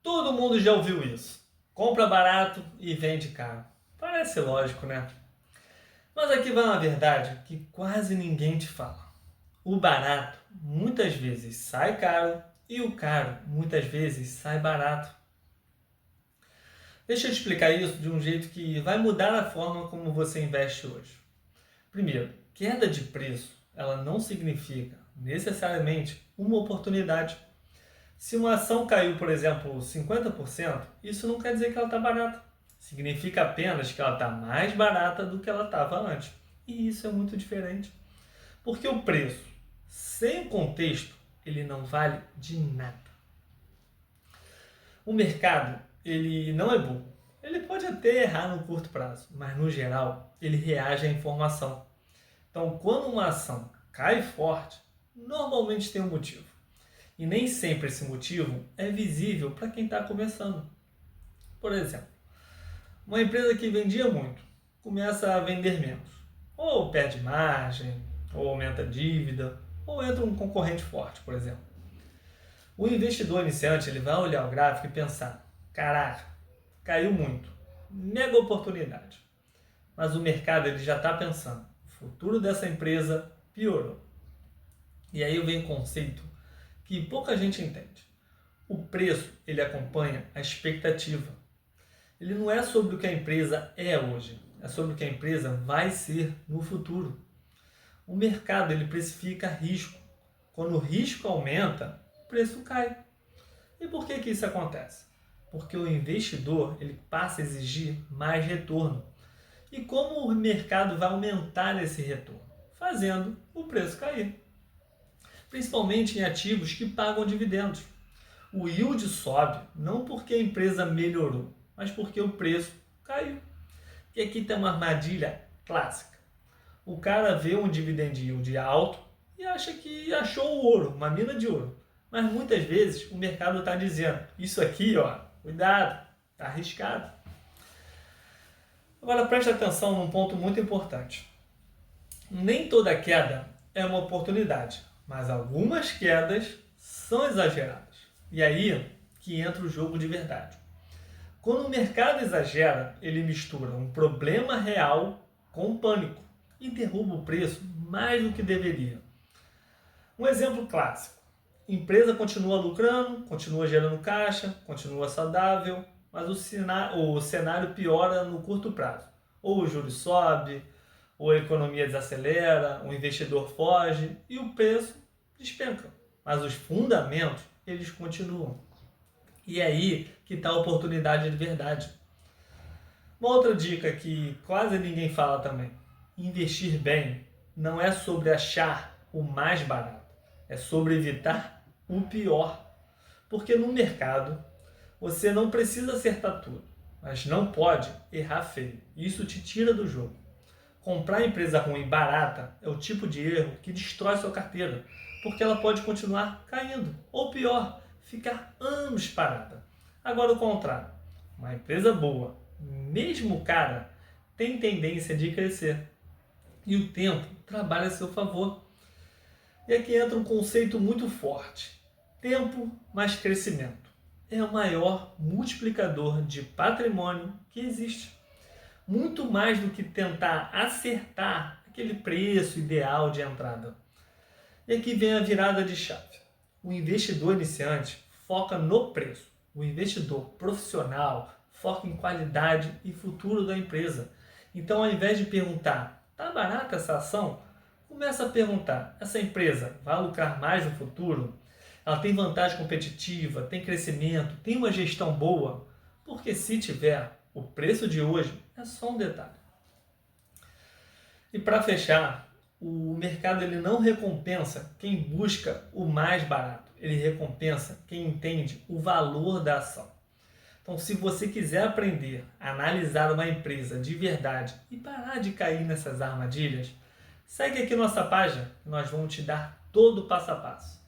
Todo mundo já ouviu isso. Compra barato e vende caro. Parece lógico, né? Mas aqui vai uma verdade que quase ninguém te fala. O barato muitas vezes sai caro e o caro muitas vezes sai barato. Deixa eu te explicar isso de um jeito que vai mudar a forma como você investe hoje. Primeiro, queda de preço, ela não significa necessariamente uma oportunidade. Se uma ação caiu, por exemplo, 50%, isso não quer dizer que ela está barata. Significa apenas que ela está mais barata do que ela estava antes. E isso é muito diferente. Porque o preço, sem contexto, ele não vale de nada. O mercado, ele não é burro. Ele pode até errar no curto prazo, mas no geral, ele reage à informação. Então, quando uma ação cai forte, normalmente tem um motivo. E nem sempre esse motivo é visível para quem está começando. Por exemplo, uma empresa que vendia muito começa a vender menos. Ou perde margem, ou aumenta a dívida, ou entra um concorrente forte, por exemplo. O investidor iniciante ele vai olhar o gráfico e pensar: caraca, caiu muito, mega oportunidade. Mas o mercado ele já está pensando: o futuro dessa empresa piorou. E aí vem um conceito que pouca gente entende. O preço ele acompanha a expectativa. Ele não é sobre o que a empresa é hoje, é sobre o que a empresa vai ser no futuro. O mercado ele precifica risco. Quando o risco aumenta, o preço cai. E por que isso acontece? Porque o investidor ele passa a exigir mais retorno. E como o mercado vai aumentar esse retorno? Fazendo o preço cair. Principalmente em ativos que pagam dividendos. O yield sobe não porque a empresa melhorou, mas porque o preço caiu. E aqui tem uma armadilha clássica. O cara vê um dividend yield alto e acha que achou o ouro, uma mina de ouro. Mas muitas vezes o mercado está dizendo: isso aqui, ó, cuidado, está arriscado. Agora preste atenção num ponto muito importante. Nem toda queda é uma oportunidade, mas algumas quedas são exageradas. E aí que entra o jogo de verdade. Quando o mercado exagera, ele mistura um problema real com pânico e derruba o preço mais do que deveria. Um exemplo clássico. Empresa continua lucrando, continua gerando caixa, continua saudável, mas o cenário piora no curto prazo. Ou o juros sobe, ou a economia desacelera, o investidor foge e o preço despenca. Mas os fundamentos, eles continuam. E é aí que está a oportunidade de verdade. Uma outra dica que quase ninguém fala também. Investir bem não é sobre achar o mais barato. É sobre evitar o pior. Porque no mercado, você não precisa acertar tudo. Mas não pode errar feio. Isso te tira do jogo. Comprar empresa ruim barata é o tipo de erro que destrói sua carteira. Porque ela pode continuar caindo. Ou pior, ficar anos parada. Agora o contrário, uma empresa boa, mesmo cara, tem tendência de crescer. E o tempo trabalha a seu favor. E aqui entra um conceito muito forte. Tempo mais crescimento. É o maior multiplicador de patrimônio que existe. Muito mais do que tentar acertar aquele preço ideal de entrada. E aqui vem a virada de chave. O investidor iniciante foca no preço. O investidor profissional foca em qualidade e futuro da empresa. Então, ao invés de perguntar: está barata essa ação? Começa a perguntar: essa empresa vai lucrar mais no futuro? Ela tem vantagem competitiva? Tem crescimento? Tem uma gestão boa? Porque se tiver, o preço de hoje é só um detalhe. E para fechar, o mercado ele não recompensa quem busca o mais barato. Ele recompensa quem entende o valor da ação. Então, se você quiser aprender a analisar uma empresa de verdade e parar de cair nessas armadilhas, segue aqui nossa página que nós vamos te dar todo o passo a passo.